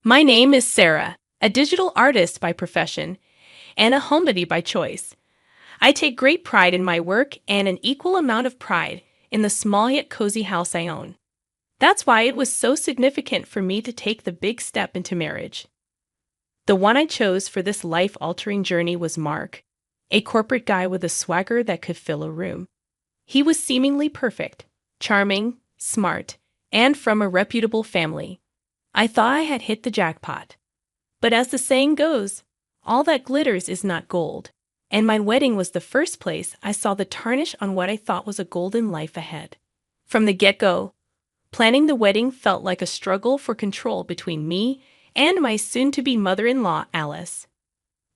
My name is Sarah, a digital artist by profession and a homebody by choice. I take great pride in my work and an equal amount of pride in the small yet cozy house I own. That's why it was so significant for me to take the big step into marriage. The one I chose for this life-altering journey was Mark, a corporate guy with a swagger that could fill a room. He was seemingly perfect, charming, smart, and from a reputable family. I thought I had hit the jackpot. But as the saying goes, all that glitters is not gold, and my wedding was the first place I saw the tarnish on what I thought was a golden life ahead. From the get-go, planning the wedding felt like a struggle for control between me and my soon-to-be mother-in-law, Alice.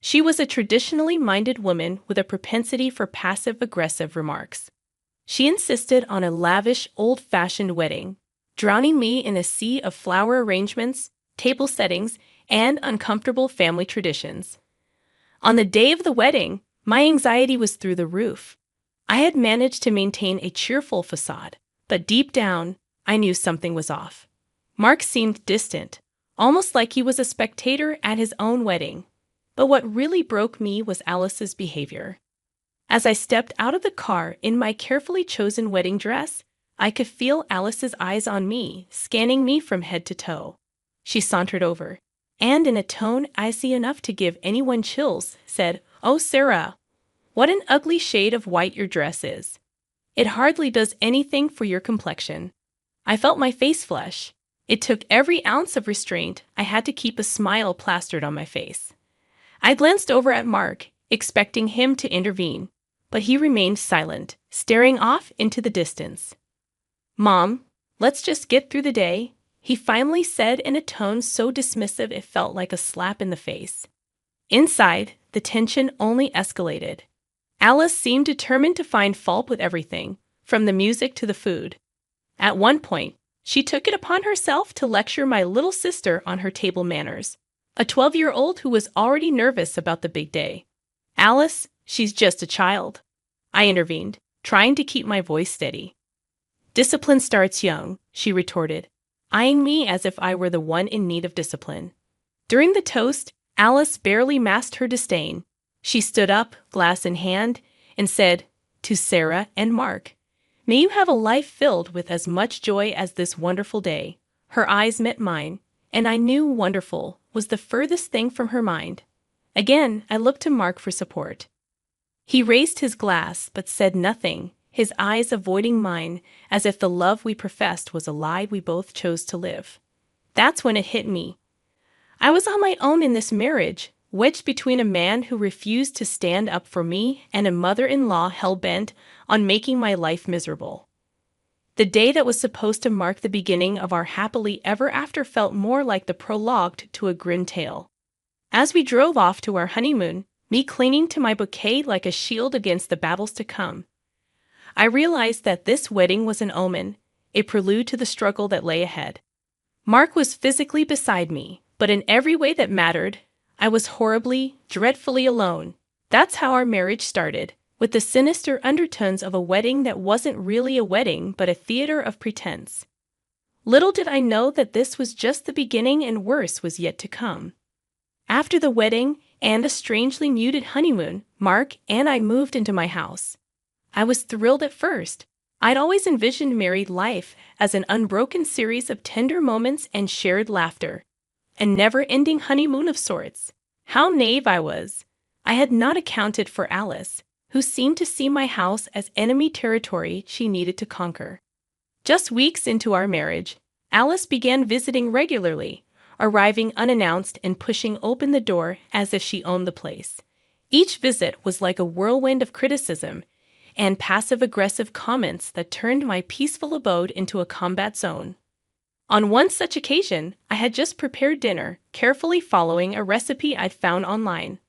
She was a traditionally minded woman with a propensity for passive-aggressive remarks. She insisted on a lavish, old-fashioned wedding, drowning me in a sea of flower arrangements, table settings, and uncomfortable family traditions. On the day of the wedding, my anxiety was through the roof. I had managed to maintain a cheerful facade, but deep down, I knew something was off. Mark seemed distant, almost like he was a spectator at his own wedding. But what really broke me was Alice's behavior. As I stepped out of the car in my carefully chosen wedding dress, I could feel Alice's eyes on me, scanning me from head to toe. She sauntered over, and in a tone icy enough to give anyone chills, said, "Oh, Sarah, what an ugly shade of white your dress is. It hardly does anything for your complexion." I felt my face flush. It took every ounce of restraint I had to keep a smile plastered on my face. I glanced over at Mark, expecting him to intervene, but he remained silent, staring off into the distance. "Mom, let's just get through the day," he finally said in a tone so dismissive it felt like a slap in the face. Inside, the tension only escalated. Alice seemed determined to find fault with everything, from the music to the food. At one point, she took it upon herself to lecture my little sister on her table manners, a 12-year-old who was already nervous about the big day. "Alice, she's just a child," I intervened, trying to keep my voice steady. "Discipline starts young," she retorted, eyeing me as if I were the one in need of discipline. During the toast, Alice barely masked her disdain. She stood up, glass in hand, and said, "To Sarah and Mark, may you have a life filled with as much joy as this wonderful day." Her eyes met mine, and I knew wonderful was the furthest thing from her mind. Again, I looked to Mark for support. He raised his glass, but said nothing, his eyes avoiding mine, as if the love we professed was a lie we both chose to live. That's when it hit me. I was on my own in this marriage, wedged between a man who refused to stand up for me and a mother-in-law hell-bent on making my life miserable. The day that was supposed to mark the beginning of our happily ever after felt more like the prologue to a grim tale. As we drove off to our honeymoon, me clinging to my bouquet like a shield against the battles to come, I realized that this wedding was an omen, a prelude to the struggle that lay ahead. Mark was physically beside me, but in every way that mattered, I was horribly, dreadfully alone. That's how our marriage started, with the sinister undertones of a wedding that wasn't really a wedding but a theater of pretense. Little did I know that this was just the beginning and worse was yet to come. After the wedding and a strangely muted honeymoon, Mark and I moved into my house. I was thrilled at first. I'd always envisioned married life as an unbroken series of tender moments and shared laughter, a never-ending honeymoon of sorts. How naive I was. I had not accounted for Alice, who seemed to see my house as enemy territory she needed to conquer. Just weeks into our marriage, Alice began visiting regularly, arriving unannounced and pushing open the door as if she owned the place. Each visit was like a whirlwind of criticism and passive-aggressive comments that turned my peaceful abode into a combat zone. On one such occasion, I had just prepared dinner, carefully following a recipe I'd found online.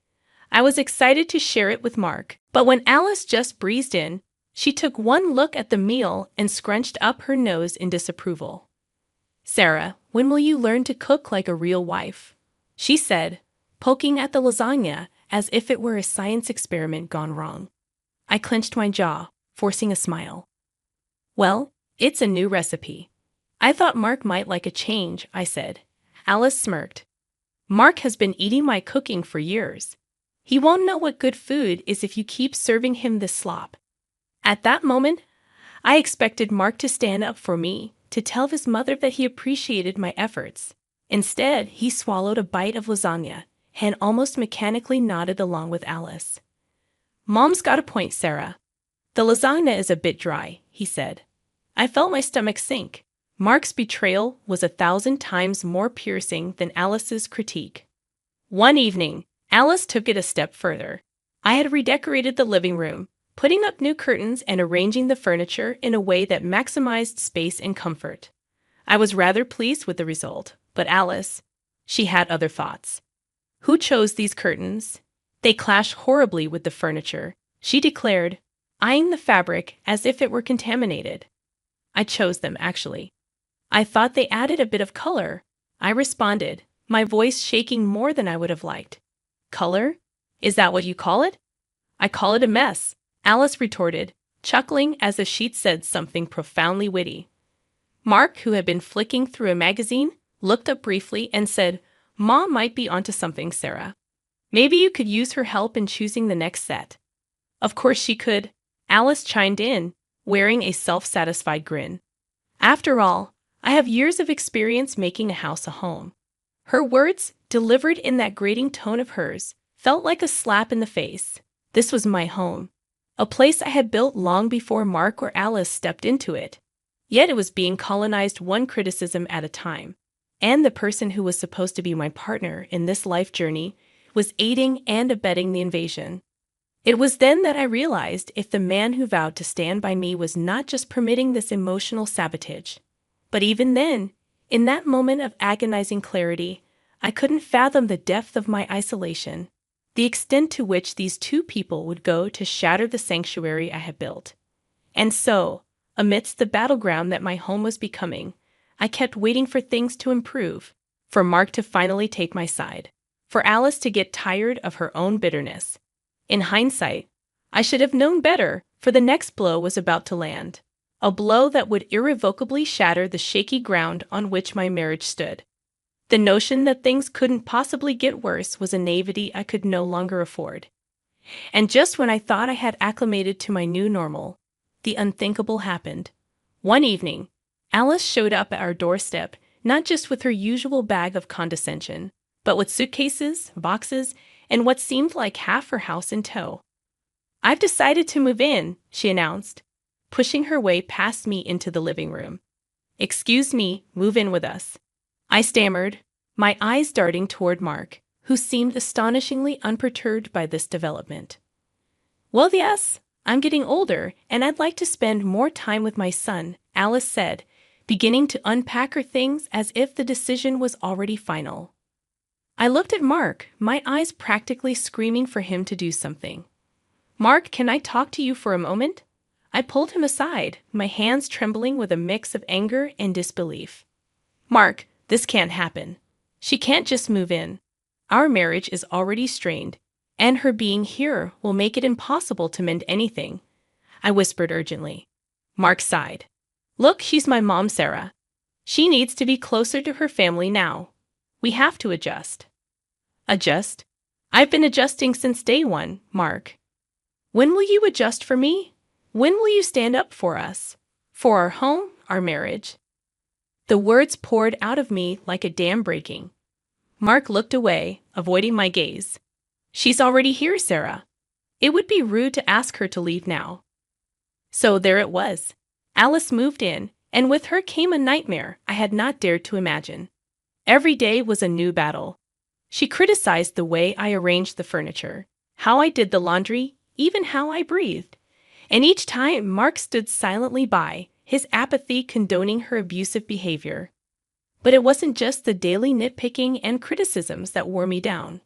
I was excited to share it with Mark, but when Alice just breezed in, she took one look at the meal and scrunched up her nose in disapproval. "Sarah, when will you learn to cook like a real wife?" she said, poking at the lasagna as if it were a science experiment gone wrong. I clenched my jaw, forcing a smile. "Well, it's a new recipe. I thought Mark might like a change," I said, Alice smirked. Mark has been eating my cooking for years. He won't know what good food is if you keep serving him this slop. At that moment, I expected Mark to stand up for me, to tell his mother that he appreciated my efforts. Instead, he swallowed a bite of lasagna and almost mechanically nodded along with Alice. Mom's got a point, Sarah. The lasagna is a bit dry, he said. I felt my stomach sink. Mark's betrayal was 1,000 times more piercing than Alice's critique. One evening, Alice took it a step further. I had redecorated the living room, putting up new curtains and arranging the furniture in a way that maximized space and comfort. I was rather pleased with the result, but Alice, she had other thoughts. Who chose these curtains? They clash horribly with the furniture, she declared, eyeing the fabric as if it were contaminated. I chose them, actually. I thought they added a bit of color, I responded, my voice shaking more than I would have liked. Color? Is that what you call it? I call it a mess, Alice retorted, chuckling as if she'd said something profoundly witty. Mark, who had been flicking through a magazine, looked up briefly and said, Mom might be onto something, Sarah. Maybe you could use her help in choosing the next set. Of course she could, Alice chimed in, wearing a self-satisfied grin. After all, I have years of experience making a house a home. Her words, delivered in that grating tone of hers, felt like a slap in the face. This was my home, a place I had built long before Mark or Alice stepped into it. Yet it was being colonized one criticism at a time, and the person who was supposed to be my partner in this life journey was aiding and abetting the invasion. It was then that I realized if the man who vowed to stand by me was not just permitting this emotional sabotage. But even then, in that moment of agonizing clarity, I couldn't fathom the depth of my isolation, the extent to which these two people would go to shatter the sanctuary I had built. And so, amidst the battleground that my home was becoming, I kept waiting for things to improve, for Mark to finally take my side, for Alice to get tired of her own bitterness. In hindsight, I should have known better, for the next blow was about to land. A blow that would irrevocably shatter the shaky ground on which my marriage stood. The notion that things couldn't possibly get worse was a naivety I could no longer afford. And just when I thought I had acclimated to my new normal, the unthinkable happened. One evening, Alice showed up at our doorstep, not just with her usual bag of condescension, but with suitcases, boxes, and what seemed like half her house in tow. I've decided to move in, she announced, pushing her way past me into the living room. Excuse me, move in with us. I stammered, my eyes darting toward Mark, who seemed astonishingly unperturbed by this development. Well, yes, I'm getting older, and I'd like to spend more time with my son, Alice said, beginning to unpack her things as if the decision was already final. I looked at Mark, my eyes practically screaming for him to do something. Mark, can I talk to you for a moment? I pulled him aside, my hands trembling with a mix of anger and disbelief. Mark, this can't happen. She can't just move in. Our marriage is already strained, and her being here will make it impossible to mend anything, I whispered urgently. Mark sighed. Look, she's my mom, Sarah. She needs to be closer to her family now. We have to adjust. Adjust? I've been adjusting since day one, Mark. When will you adjust for me? When will you stand up for us? For our home, our marriage? The words poured out of me like a dam breaking. Mark looked away, avoiding my gaze. She's already here, Sarah. It would be rude to ask her to leave now. So there it was. Alice moved in, and with her came a nightmare I had not dared to imagine. Every day was a new battle. She criticized the way I arranged the furniture, how I did the laundry, even how I breathed. And each time Mark stood silently by, his apathy condoning her abusive behavior. But it wasn't just the daily nitpicking and criticisms that wore me down.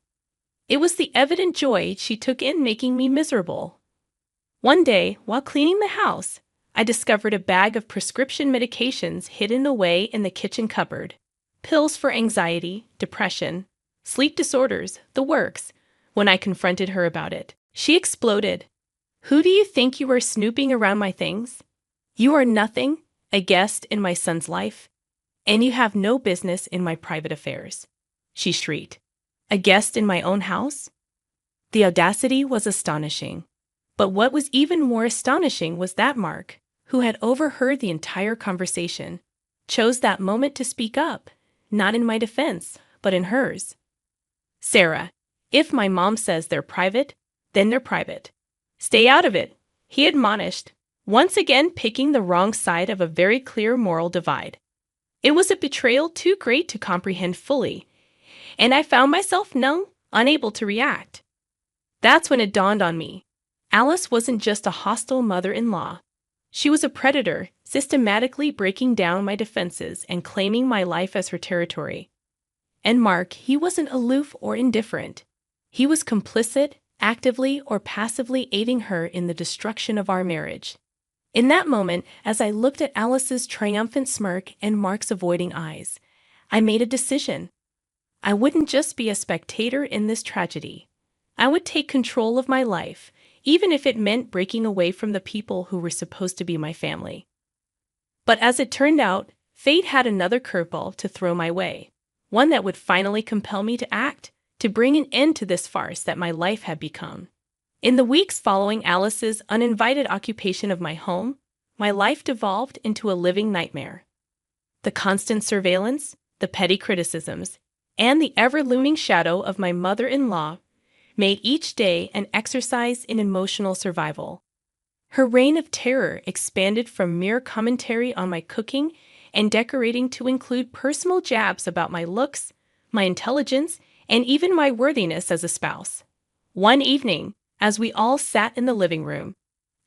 It was the evident joy she took in making me miserable. One day, while cleaning the house, I discovered a bag of prescription medications hidden away in the kitchen cupboard. Pills for anxiety, depression, sleep disorders, the works. When I confronted her about it, she exploded. Who do you think you are snooping around my things? You are nothing, a guest in my son's life. and you have no business in my private affairs," she shrieked. "A guest in my own house?" The audacity was astonishing. But what was even more astonishing was that Mark, who had overheard the entire conversation, chose that moment to speak up, not in my defense, but in hers. "Sarah, if my mom says they're private, then they're private. Stay out of it," he admonished, once again picking the wrong side of a very clear moral divide. It was a betrayal too great to comprehend fully, and I found myself unable to react. That's when it dawned on me. Alice wasn't just a hostile mother-in-law. She was a predator, systematically breaking down my defenses and claiming my life as her territory. And Mark, he wasn't aloof or indifferent. He was complicit, actively or passively aiding her in the destruction of our marriage. In that moment, as I looked at Alice's triumphant smirk and Mark's avoiding eyes, I made a decision. I wouldn't just be a spectator in this tragedy. I would take control of my life, even if it meant breaking away from the people who were supposed to be my family. But as it turned out, fate had another curveball to throw my way, one that would finally compel me to act, to bring an end to this farce that my life had become. In the weeks following Alice's uninvited occupation of my home, my life devolved into a living nightmare. The constant surveillance, the petty criticisms, and the ever-looming shadow of my mother-in-law made each day an exercise in emotional survival. Her reign of terror expanded from mere commentary on my cooking and decorating to include personal jabs about my looks, my intelligence, and even my worthiness as a spouse. One evening, as we all sat in the living room,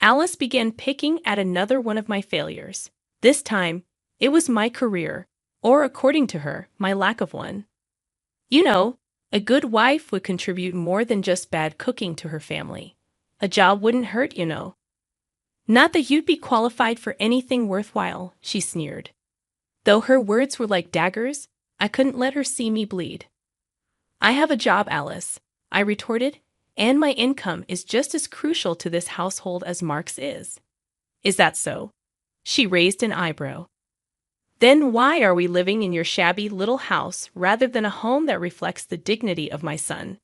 Alice began picking at another one of my failures. This time, it was my career, or according to her, my lack of one. "You know, a good wife would contribute more than just bad cooking to her family. A job wouldn't hurt, you know. Not that you'd be qualified for anything worthwhile," she sneered. Though her words were like daggers, I couldn't let her see me bleed. "I have a job, Alice," I retorted, "and my income is just as crucial to this household as Mark's is." "Is that so?" She raised an eyebrow. "Then why are we living in your shabby little house rather than a home that reflects the dignity of my son?"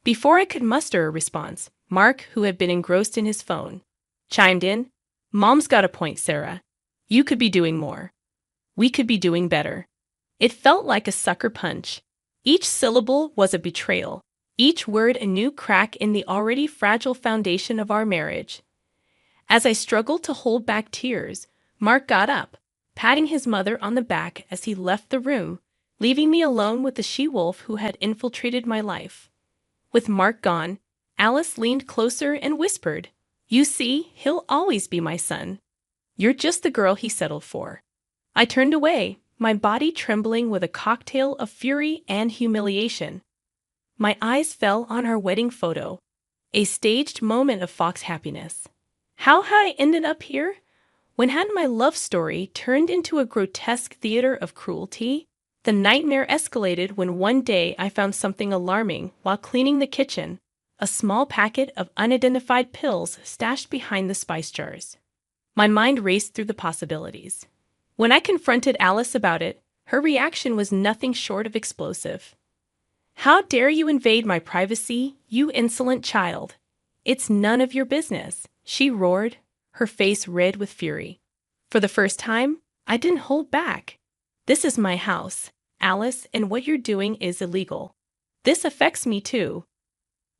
Before I could muster a response, Mark, who had been engrossed in his phone, chimed in. "Mom's got a point, Sarah. You could be doing more. We could be doing better." It felt like a sucker punch. Each syllable was a betrayal, each word a new crack in the already fragile foundation of our marriage. As I struggled to hold back tears, Mark got up, patting his mother on the back as he left the room, leaving me alone with the she-wolf who had infiltrated my life. With Mark gone, Alice leaned closer and whispered, "You see, he'll always be my son. You're just the girl he settled for." I turned away, my body trembling with a cocktail of fury and humiliation. My eyes fell on our wedding photo, a staged moment of Fox happiness. How had I ended up here? When had my love story turned into a grotesque theater of cruelty? The nightmare escalated when one day I found something alarming while cleaning the kitchen, a small packet of unidentified pills stashed behind the spice jars. My mind raced through the possibilities. When I confronted Alice about it, her reaction was nothing short of explosive. "How dare you invade my privacy, you insolent child? It's none of your business," she roared, her face red with fury. For the first time, I didn't hold back. "This is my house, Alice, and what you're doing is illegal. This affects me too."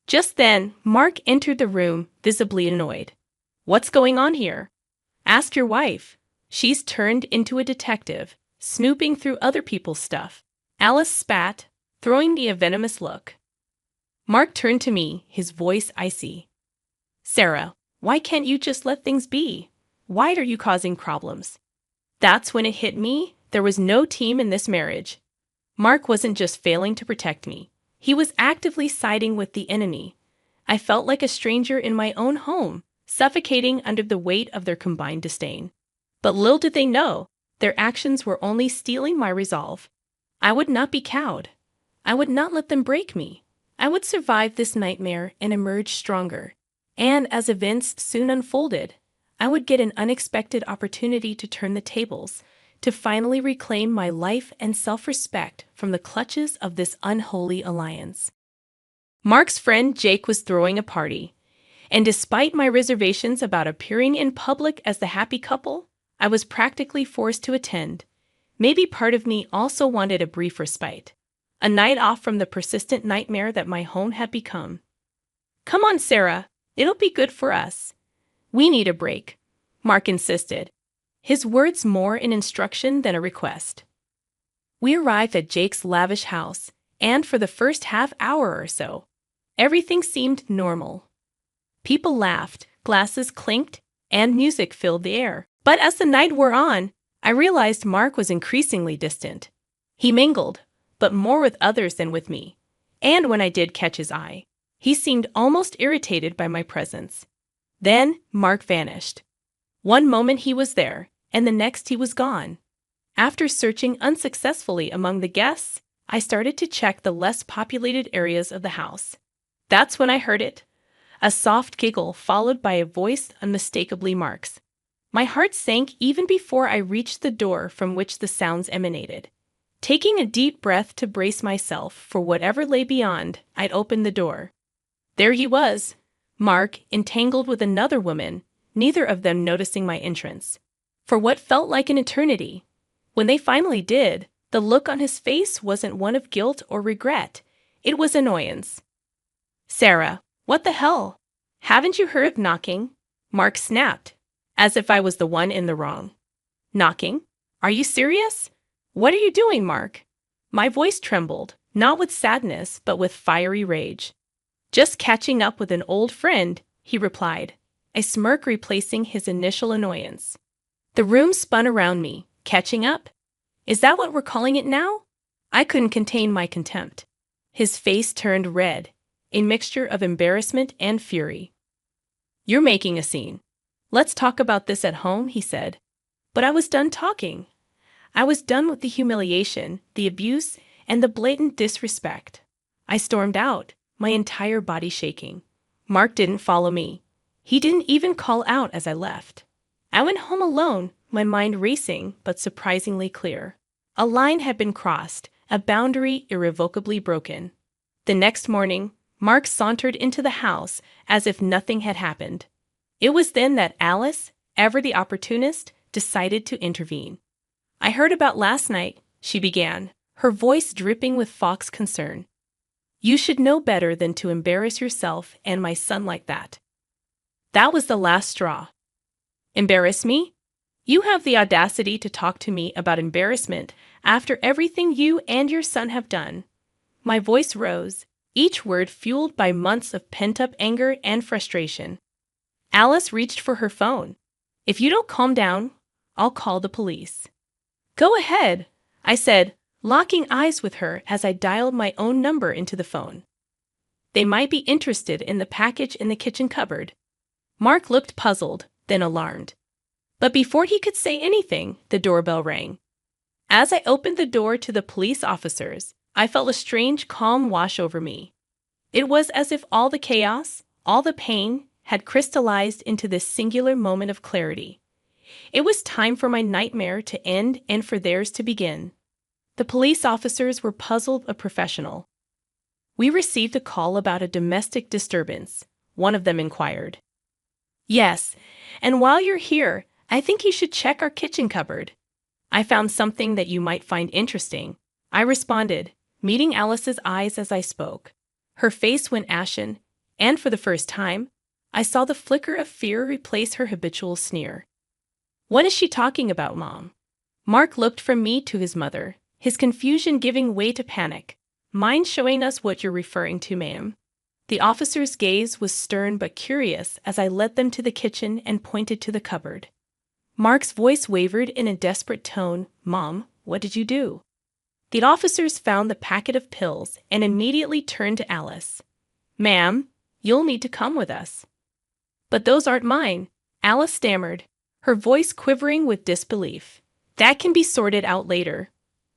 Just then, Mark entered the room, visibly annoyed. "What's going on here? Ask your wife. She's turned into a detective, snooping through other people's stuff." Alice spat, throwing me a venomous look. Mark turned to me, his voice icy. "Sarah, why can't you just let things be? Why are you causing problems?" That's when it hit me. There was no team in this marriage. Mark wasn't just failing to protect me. He was actively siding with the enemy. I felt like a stranger in my own home, suffocating under the weight of their combined disdain. But little did they know, their actions were only steeling my resolve. I would not be cowed. I would not let them break me. I would survive this nightmare and emerge stronger. And as events soon unfolded, I would get an unexpected opportunity to turn the tables, to finally reclaim my life and self-respect from the clutches of this unholy alliance. Mark's friend Jake was throwing a party, and despite my reservations about appearing in public as the happy couple, I was practically forced to attend. Maybe part of me also wanted a brief respite, a night off from the persistent nightmare that my home had become. "Come on, Sarah, it'll be good for us. We need a break," Mark insisted, his words more an instruction than a request. We arrived at Jake's lavish house, and for the first half-hour or so, everything seemed normal. People laughed, glasses clinked, and music filled the air. But as the night wore on, I realized Mark was increasingly distant. He mingled, but more with others than with me, and when I did catch his eye, he seemed almost irritated by my presence. Then Mark vanished. One moment he was there, and the next he was gone. After searching unsuccessfully among the guests, I started to check the less populated areas of the house. That's when I heard it. A soft giggle followed by a voice unmistakably Mark's. My heart sank even before I reached the door from which the sounds emanated. Taking a deep breath to brace myself for whatever lay beyond, I'd opened the door. There he was, Mark, entangled with another woman, neither of them noticing my entrance. For what felt like an eternity. When they finally did, the look on his face wasn't one of guilt or regret. It was annoyance. "Sarah, what the hell? Haven't you heard of knocking?" Mark snapped, as if I was the one in the wrong. "Knocking? Are you serious? What are you doing, Mark?" My voice trembled, not with sadness, but with fiery rage. "Just catching up with an old friend," he replied, a smirk replacing his initial annoyance. The room spun around me. Catching up? Is that what we're calling it now? I couldn't contain my contempt. His face turned red, a mixture of embarrassment and fury. "You're making a scene. Let's talk about this at home," he said. But I was done talking. I was done with the humiliation, the abuse, and the blatant disrespect. I stormed out, my entire body shaking. Mark didn't follow me. He didn't even call out as I left. I went home alone, my mind racing but surprisingly clear. A line had been crossed, a boundary irrevocably broken. The next morning, Mark sauntered into the house as if nothing had happened. It was then that Alice, ever the opportunist, decided to intervene. "I heard about last night," she began, her voice dripping with fox concern. "You should know better than to embarrass yourself and my son like that." That was the last straw. "Embarrass me? You have the audacity to talk to me about embarrassment after everything you and your son have done." My voice rose, each word fueled by months of pent-up anger and frustration. Alice reached for her phone. "If you don't calm down, I'll call the police." "Go ahead," I said, locking eyes with her as I dialed my own number into the phone. "They might be interested in the package in the kitchen cupboard." Mark looked puzzled, then alarmed. But before he could say anything, the doorbell rang. As I opened the door to the police officers, I felt a strange calm wash over me. It was as if all the chaos, all the pain, had crystallized into this singular moment of clarity. It was time for my nightmare to end and for theirs to begin. The police officers were puzzled but professional. "We received a call about a domestic disturbance," one of them inquired. "Yes, and while you're here, I think you should check our kitchen cupboard. I found something that you might find interesting," I responded, meeting Alice's eyes as I spoke. Her face went ashen, and for the first time, I saw the flicker of fear replace her habitual sneer. "What is she talking about, Mom?" Mark looked from me to his mother, his confusion giving way to panic. "Mind showing us what you're referring to, ma'am?" The officer's gaze was stern but curious as I led them to the kitchen and pointed to the cupboard. Mark's voice wavered in a desperate tone. "Mom, what did you do?" The officers found the packet of pills and immediately turned to Alice. "Ma'am, you'll need to come with us." "But those aren't mine," Alice stammered, her voice quivering with disbelief. "That can be sorted out later.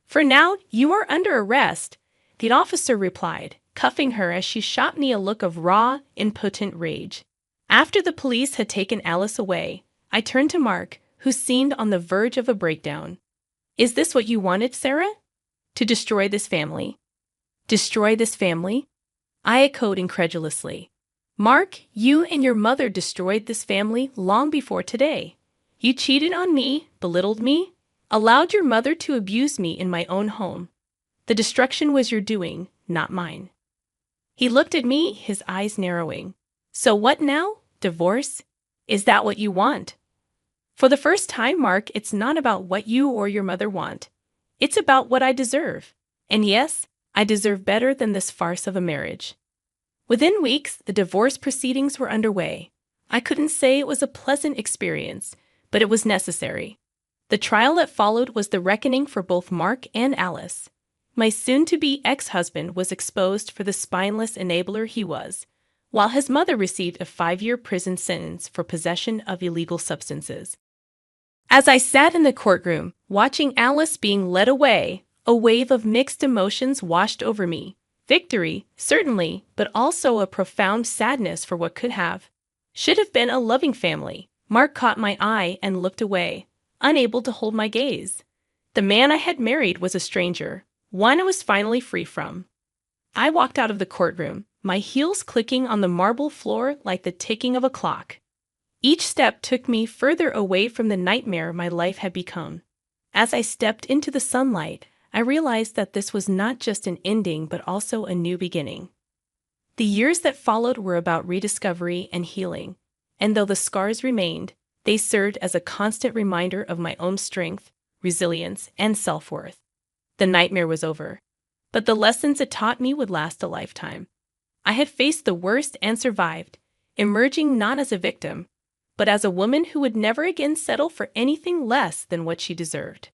For now, you are under arrest," the officer replied, cuffing her as she shot me a look of raw, impotent rage. After the police had taken Alice away, I turned to Mark, who seemed on the verge of a breakdown. Is this what you wanted, Sarah? To destroy this family? Destroy this family? I echoed incredulously. Mark, you and your mother destroyed this family long before today. You cheated on me, belittled me, allowed your mother to abuse me in my own home. The destruction was your doing, not mine. He looked at me, his eyes narrowing. So what now? Divorce? Is that what you want? For the first time, Mark, it's not about what you or your mother want. It's about what I deserve. And yes, I deserve better than this farce of a marriage. Within weeks, the divorce proceedings were underway. I couldn't say it was a pleasant experience, but it was necessary. The trial that followed was the reckoning for both Mark and Alice. My soon-to-be ex-husband was exposed for the spineless enabler he was, while his mother received a 5-year prison sentence for possession of illegal substances. As I sat in the courtroom, watching Alice being led away, a wave of mixed emotions washed over me. Victory, certainly, but also a profound sadness for what could have, should have been a loving family. Mark caught my eye and looked away, unable to hold my gaze. The man I had married was a stranger, one I was finally free from. I walked out of the courtroom, my heels clicking on the marble floor like the ticking of a clock. Each step took me further away from the nightmare my life had become. As I stepped into the sunlight, I realized that this was not just an ending but also a new beginning. The years that followed were about rediscovery and healing, and though the scars remained, they served as a constant reminder of my own strength, resilience, and self-worth. The nightmare was over, but the lessons it taught me would last a lifetime. I had faced the worst and survived, emerging not as a victim, but as a woman who would never again settle for anything less than what she deserved.